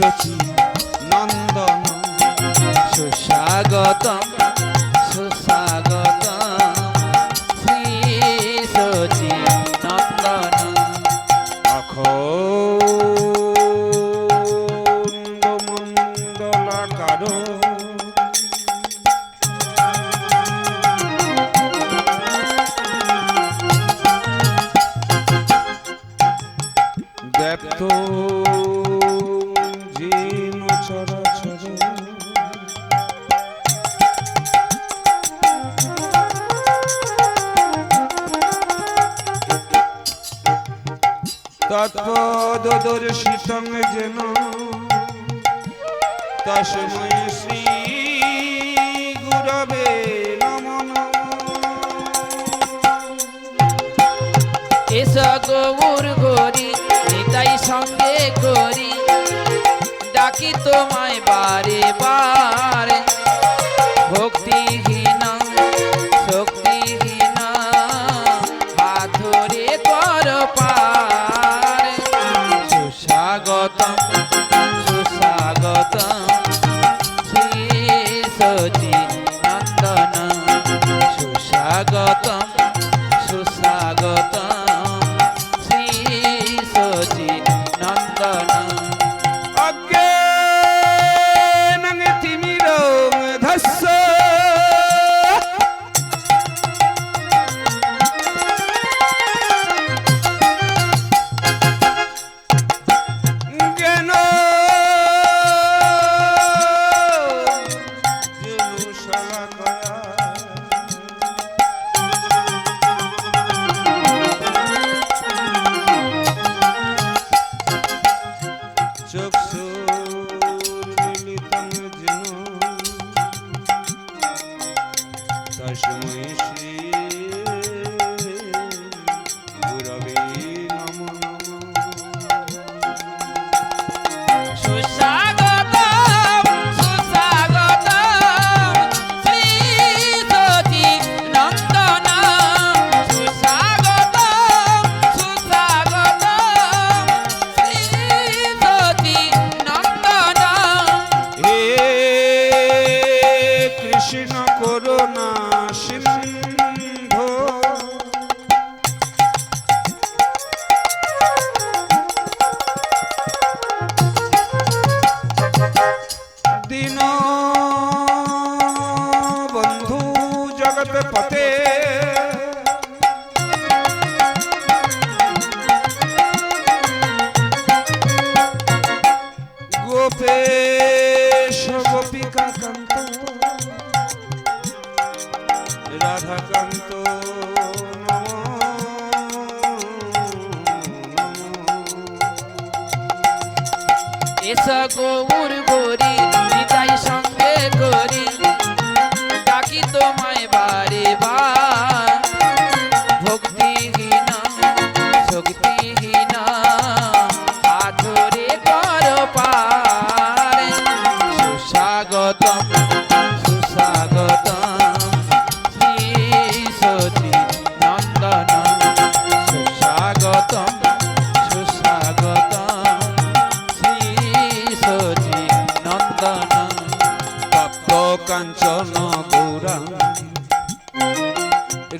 শচী নন্দন সুস্বাগতম সুস্বাগতম শ্রী শচী নন্দন অখণ্ড মণ্ডলাকার ব্যাপ্ত যেন চরাচর তৎপদর্শিতং যেন তস্मै শ্রী গুরবে নমো এসো গৌর গরি নিতাই সঙ্গে করি ডাকি তোমায় বারে বারে ভক্তিহীন শক্তিহীন হাত ধরে কর পার সুস্বাগতম সুস্বাগতম শ্রী শচী নন্দন সুস্বাগতম সুস্বাগতম শ্রী শচী নন্দন অজ্ঞানং তিমিরং ধস্য জ্ঞান যেন শলাকয়া চক্ষুর্মিলিতং যেন তস্मै শ্রী গুরবে নমো সুস্বাগতম সুস্বাগতম শ্রী শচী নন্দন সুস্বাগতম সুস্বাগতম শ্রী শচী নন্দন হে কৃষ্ণ করুণা সিন্ধু দীন বন্ধু জগৎ পতে গোপেশ গোপিকা কান্ত রাধাকান্ত এসো গৌর গরি নিতাই সঙ্গে করি ডাকি তোমায় বারে বার ভক্তিহীন শক্তিহীন হাত ধরে কর পার সুস্বাগতম সুস্বাগতম শ্রী শচী নন্দন সুস্বাগতম সুস্বাগতম শ্রী শচী নন্দন তপ্ত কাঞ্চন গৌরাঙ্গী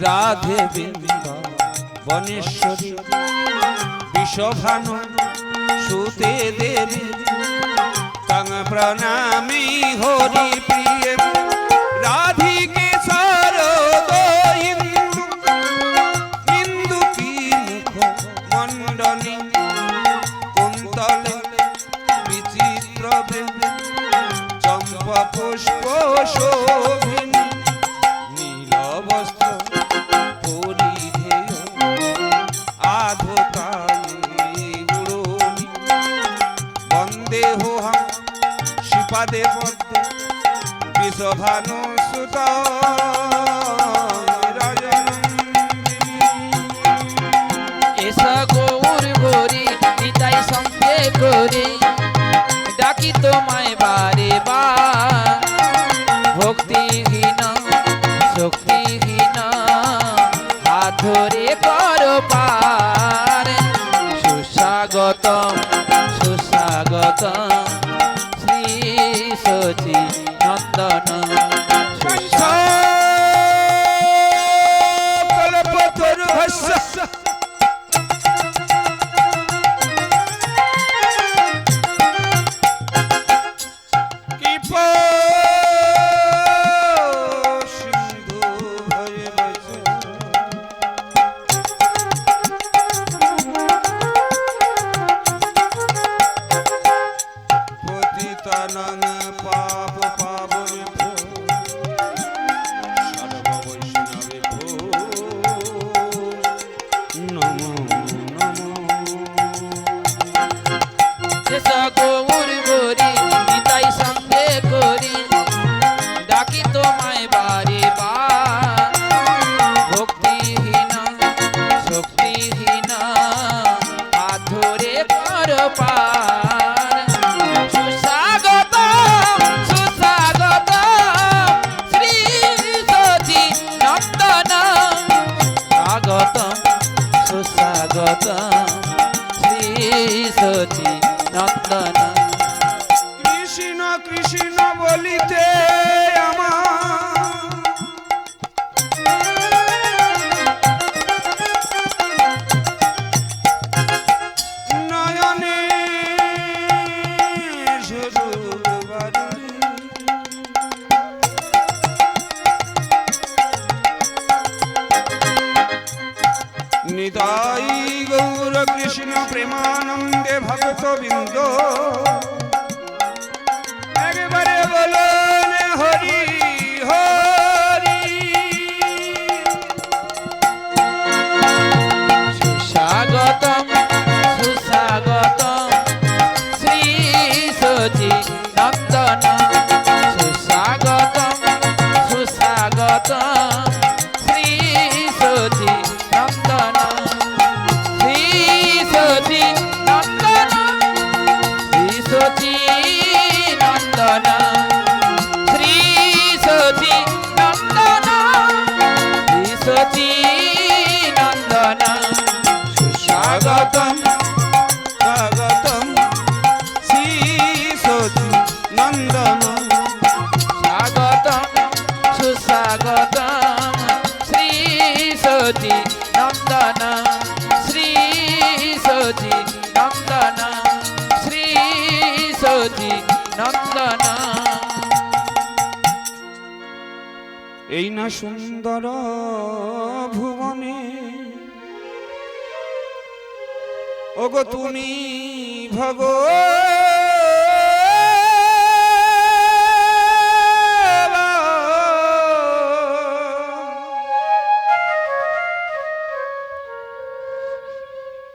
রাধে বৃন্দ বনেশ্বরী বিশ্বভানু সুতে দেবী তং প্রণামি হরি প্রিয় রাধিকে সরদোইন্দু ইন্দু কি মুখ মণ্ডলী কুন্তলে বিচিত্র চম্পা পুষ্প শোভিনী নীল বস্ত্র পরিধেয় আধকালে উড়োনি বন্দেহোহং শ্রীপাদে পদ্মে বিশ্বভানু সুত এসো গৌর গরি নিতাই সঙ্গে করি ডাকি তোমায় বারে বার ভক্তিহীন শক্তিহীন হাত ধরে কর পার সুস্বাগতম সুস্বাগতম নানান পাপ পাবন সর্ব বৈষ্ণবে নমো নমো। এস গৌর গরি নিতাই সঙ্গে করি ডাকি তোমায় বারে বার ভক্তিহীন শক্তিহীন হাত ধরে কর পার সুস্বাগত সুস্বাগত শ্রী সতী নন্দন স্বাগত সুস্বাগত শ্রী সতী নন্দন। কৃষ্ণ কৃষ্ণ বলিতে আমার নয়নে ঝরুর বারি। নিতাই গৌর কৃষ্ণ প্রেমানন্দে ভক্ত বৃন্দ একবারে বলুন হরি হরি। সুস্বাগতম সুস্বাগতম শ্রী সতী নন্দন সুস্বাগতম সুস্বাগতম শ্রী সতী নন্দন শ্রী সতী নন্দন শ্রী সতী নন্দন শ্রী সতী নন্দন শ্রী সতী নন্দন স্বাগতম স্বাগতম শ্রী সতী নন্দন। স্বাগতম সুস্বাগতম শ্রী সতী নন্দন শ্রী সতী নন্দন শ্রী সতী নন্দন। এই না সুন্দর ভুবনে ওগো তুমি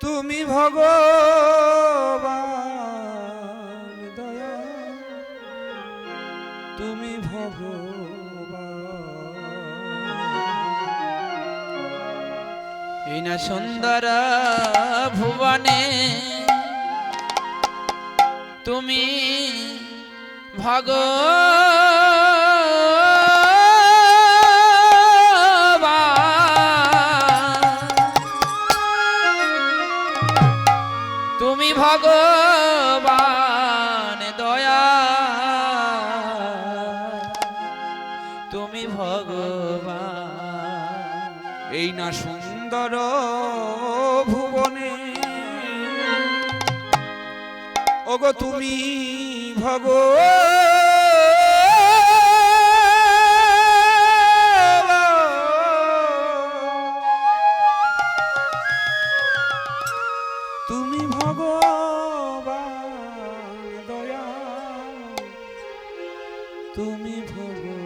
তুমি ভগবান দয়া তুমি ভগবান। এই না সুন্দর ভুবনে তুমি তুমি ভগবান দয়া তুমি ভগবান। এই না সুন্দর ভুবনে ওগো তুমি তুমি ভগবান দয়া তুমি ভগবান।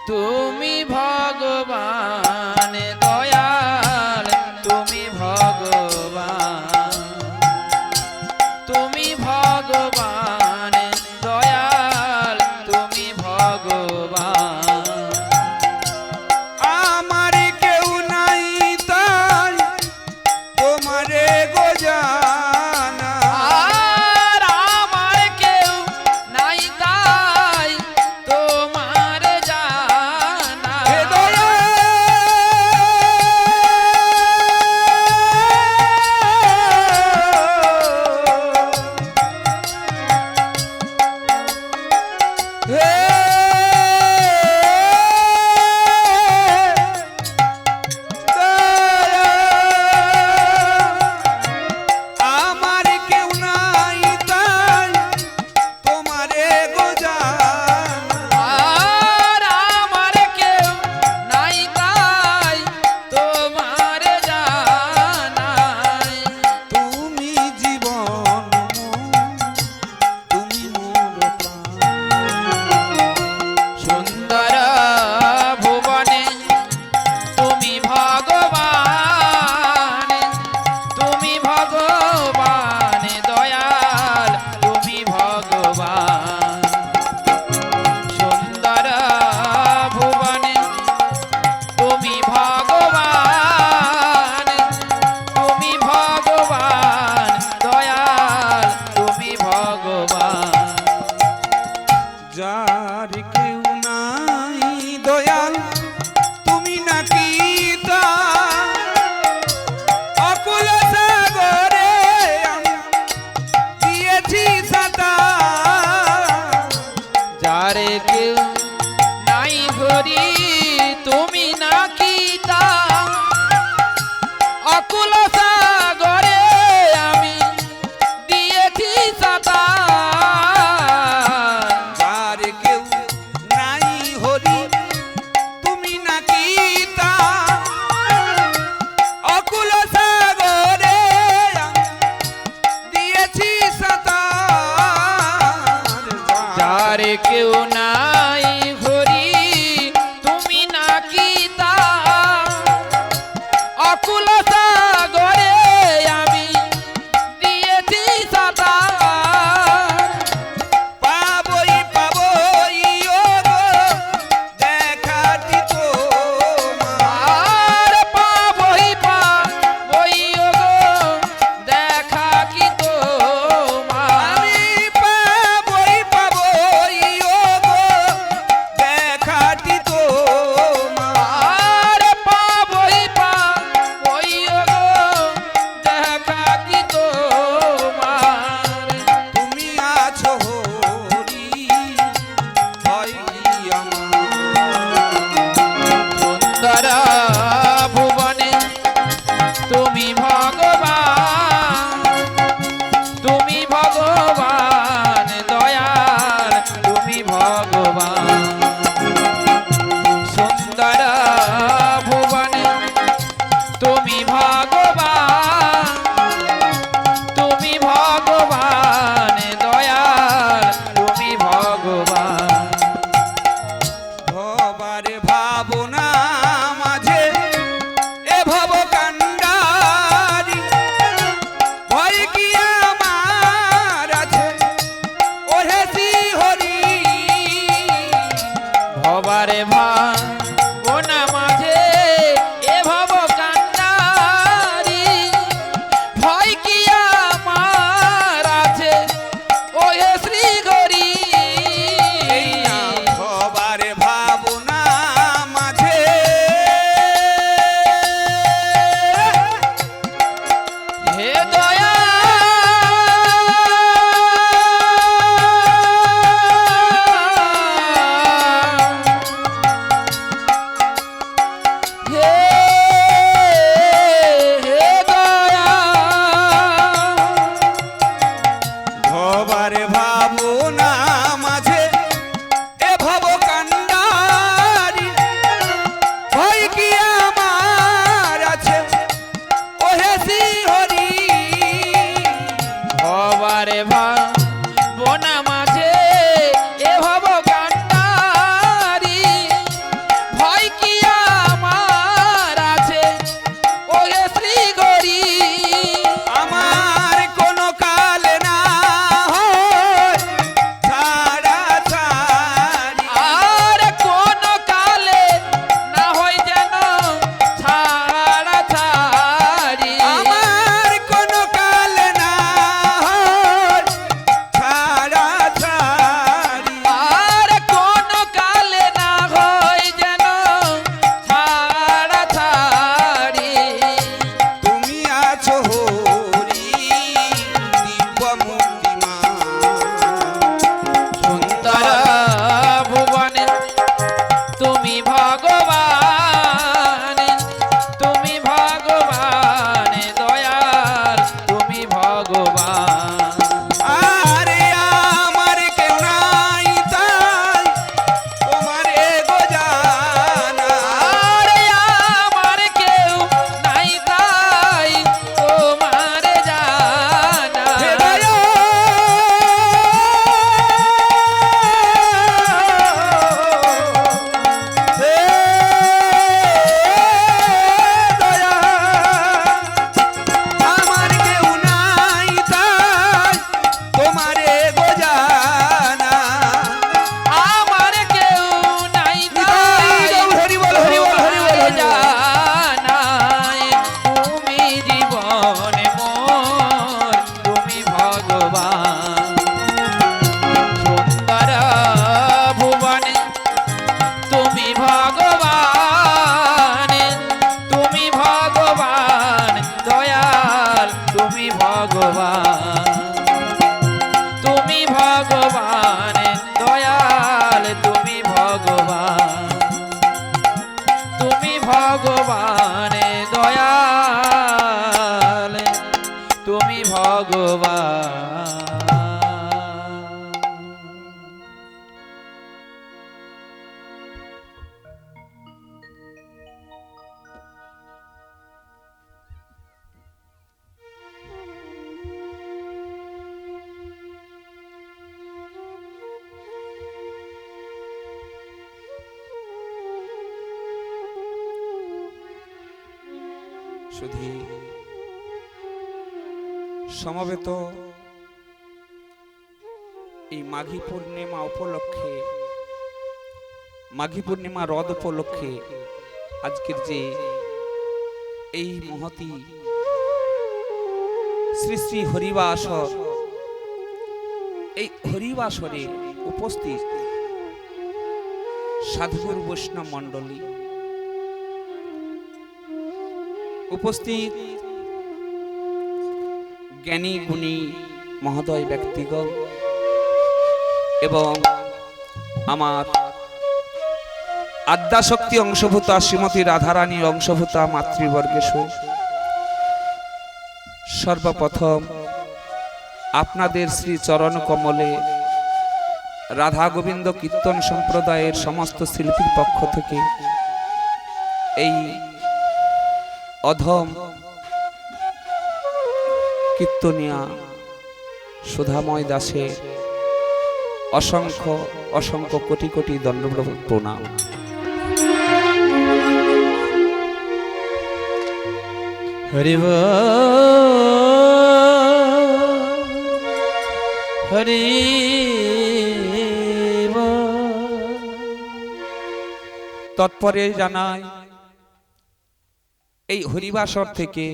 তুমি ভগবান দয়াল তুমি ভগবান তুমি ভগবান দয়াল তুমি ভগবান। আমার কেউ নাই তাই তোমারে গো জানা। আর আমার কেউ নাই তাই তোমার জানা। হে দয়া হে দয়া ভবার ভাবনা মাঝে এ ভব কান্ডারি ভয় কি আমার আছে ওহে শ্রী হরি ভবারে বনা মাঝে এ ভব কান্ডারি ভয় কি আমার আছে ওরে শ্রী গরি আমার কোনো কালে না হয় ছাড়া ছাড়ি আর কোন কালে না হয় যেন ছাড়া ছাড়ি আমার কোনো কালে না হয় ছাড়া ছাড়ি আর কোন কালে না হয় যেন ছাড়া ছাড়ি তুমি আছো হরি দিব্য মূর্তিমা সুন্দর ভুবনে তুমি ভগবান তুমি ভগবান দয়াল তুমি ভগবান আরে আমার কেউ নাই তাই তোমারে গো জানা আরে আমার কেউ নাই তাই তোমার জানা হে দয়া হে দয়া আমার কেউ নাই তাই তোমারে গো জানা আমার কেউ নাই তাই হরি বল হরি বল হরি বল হরি বল জানাই তুমি জীবন মোর তুমি ভগবান সুন্দর ভুবনে তুমি ভগবান তুমি ভগবান দয়াল তুমি ভগবান তুমি ভগবান দয়াল তুমি ভগবান তুমি ভগবান দয়াল তুমি ভগবান শুধু সমবেত এই মাঘী পূর্ণিমা উপলক্ষে মাঘী পূর্ণিমা রদ উপলক্ষে আজকের যে এই মহতি শ্রী শ্রী হরিবাসর এই হরিবাসরে উপস্থিত সাধুগুরু বৈষ্ণব মণ্ডলী উপস্থিত জ্ঞানী গুণী মহোদয় ব্যক্তিগণ এবং আমার আদ্যাশক্তি অংশভূতা শ্রীমতী রাধারানীর অংশভূতা মাতৃবর্গেশ সর্বপ্রথম আপনাদের শ্রী চরণ কমলে রাধা গোবিন্দ কীর্তন সম্প্রদায়ের সমস্ত শিল্পীর পক্ষ থেকে এই অধম কীর্তনিয়া সুধাময় দাসের অসংখ্য অসংখ্য কোটি কোটি দণ্ডপ্রভু প্রণাম। হরি হরি তৎপরে জানাই এই হরিবাসর থেকে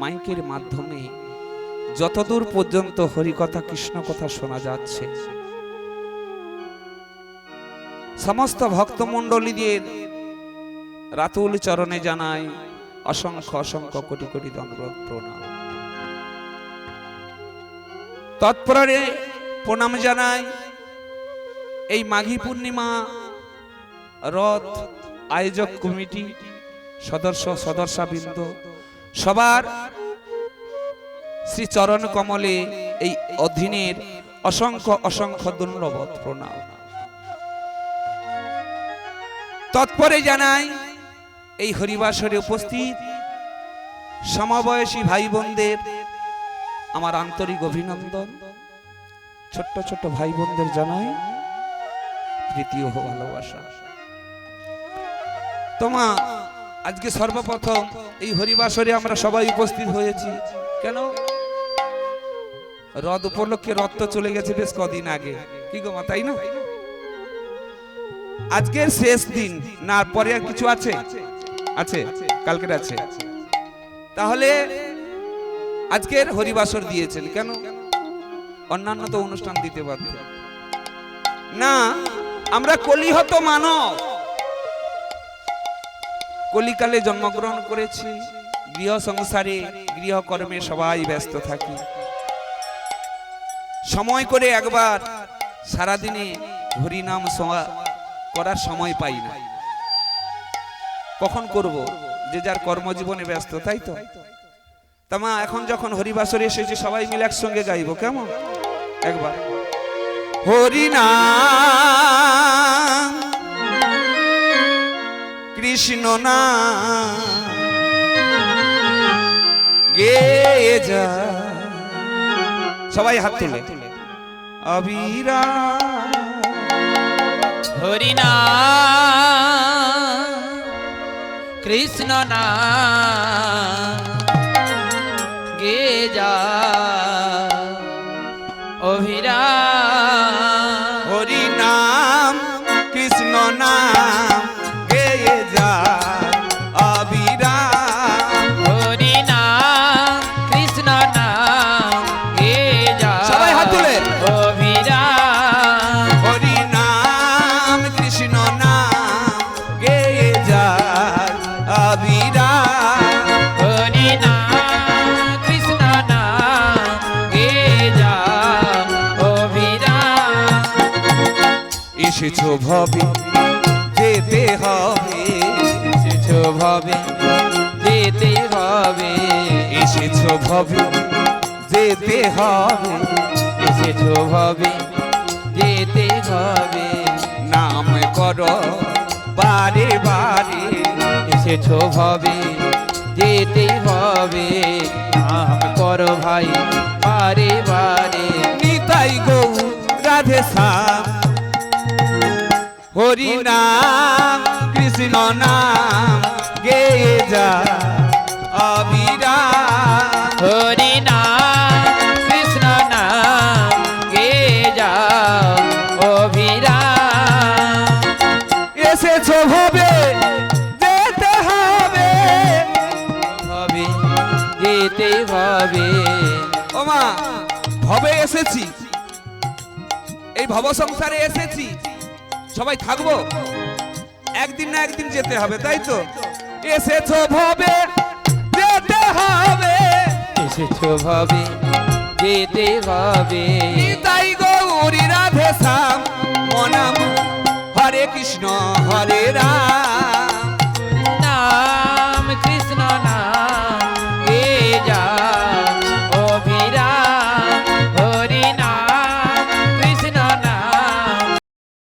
মাইকের মাধ্যমে যতদূর পর্যন্ত হরিকথা কৃষ্ণ কথা শোনা যাচ্ছে সমস্ত ভক্তমণ্ডলীদের রাতুল চরণে জানাই অসংখ্য অসংখ্য কোটি কোটি দণ্ডবত প্রণাম। তৎপরে প্রণাম জানাই এই মাঘী পূর্ণিমা রথ আয়োজক কমিটি সদস্যবৃন্দ সবার শ্রী চরণ কমলে এই অধীনের অসংখ্য অসংখ্য দণ্ডবত প্রণাম। তৎপরে জানাই এই হরিবাসরে উপস্থিত সমবয়সী ভাই বোনদের আমার আন্তরিক অভিনন্দন। ছোট্ট ছোট্ট ভাই বোনদের জানাই প্রীতি ও ভালোবাসা। তোমা আজকে সর্বপ্রথম এই হরিবাসরে আমরা সবাই উপস্থিত হয়েছি কেন? রথ উপলক্ষে রথ তো চলে গেছে বেশ কদিন আগে, কি গো মা, তাই না? আজকের শেষ দিন না, পরে আর কিছু আছে? আছে, কালকের আছে। তাহলে আজকের হরিবাসর দিয়েছেন কেন? অন্যান্য তো অনুষ্ঠান দিতে পারতেন না। আমরা কলিহত মানব, কলিকালে জন্মগ্রহণ করেছি, গৃহ সংসারে গৃহকর্মে সবাই ব্যস্ত থাকি, সময় করে একবার সারাদিনে হরিনাম করার সময় পাই না। কখন করব? যে যার কর্মজীবনে ব্যস্ত, তাই তো? তামা এখন যখন হরিবাসরে এসেছে সবাই মিলে একসঙ্গে গাইবো, কেমন? একবার হরিনাম কৃষ্ণ নাম গেয়ে যা, সবাই হাত তুলে অবিরা হরিনাম কৃষ্ণ নাম গে যা অভিরাম। হরিনাম কৃষ্ণ নাম গেয়ে যা অবিরাম। হরিনাম কৃষ্ণ নাম গে যা, সবাই হাত তুলে অভিরাম। হরিনাম কৃষ্ণ নাম গেয়ে যা অবিরাম। হরিনাম কৃষ্ণ নাম গে যা অভিরাম। এসেছো ভবে যেতে হবে, এসেছো ভবে যেতে হবে, এসেছো ভবে যেতে হবে, এসেছো ভবে যেতে হবে। নাম করো বারে বারে, এসেছো ভবে যেতে হবে, নাম করো ভাই বারে বারে। নিতাই গৌ রাধে শ্যাম, হরি নাম কৃষ্ণ নাম গেয়ে যা অবিরাম। হরিনাম কৃষ্ণ নাম গে যা অভিরাম। এসেছো ভবে যেতে হবে, হবে যেতে হবে। ওমা ভবে এসেছি, এই ভব সংসারে এসেছি, সবাই থাকবো, একদিন না একদিন যেতে হবে, তাই তো? এসেছো ভবে যেতে হবে, এসেছো ভবে যেতে হবে। তাই গৌরী রাধে শ্যাম মনাম হরে কৃষ্ণ হরে রাম।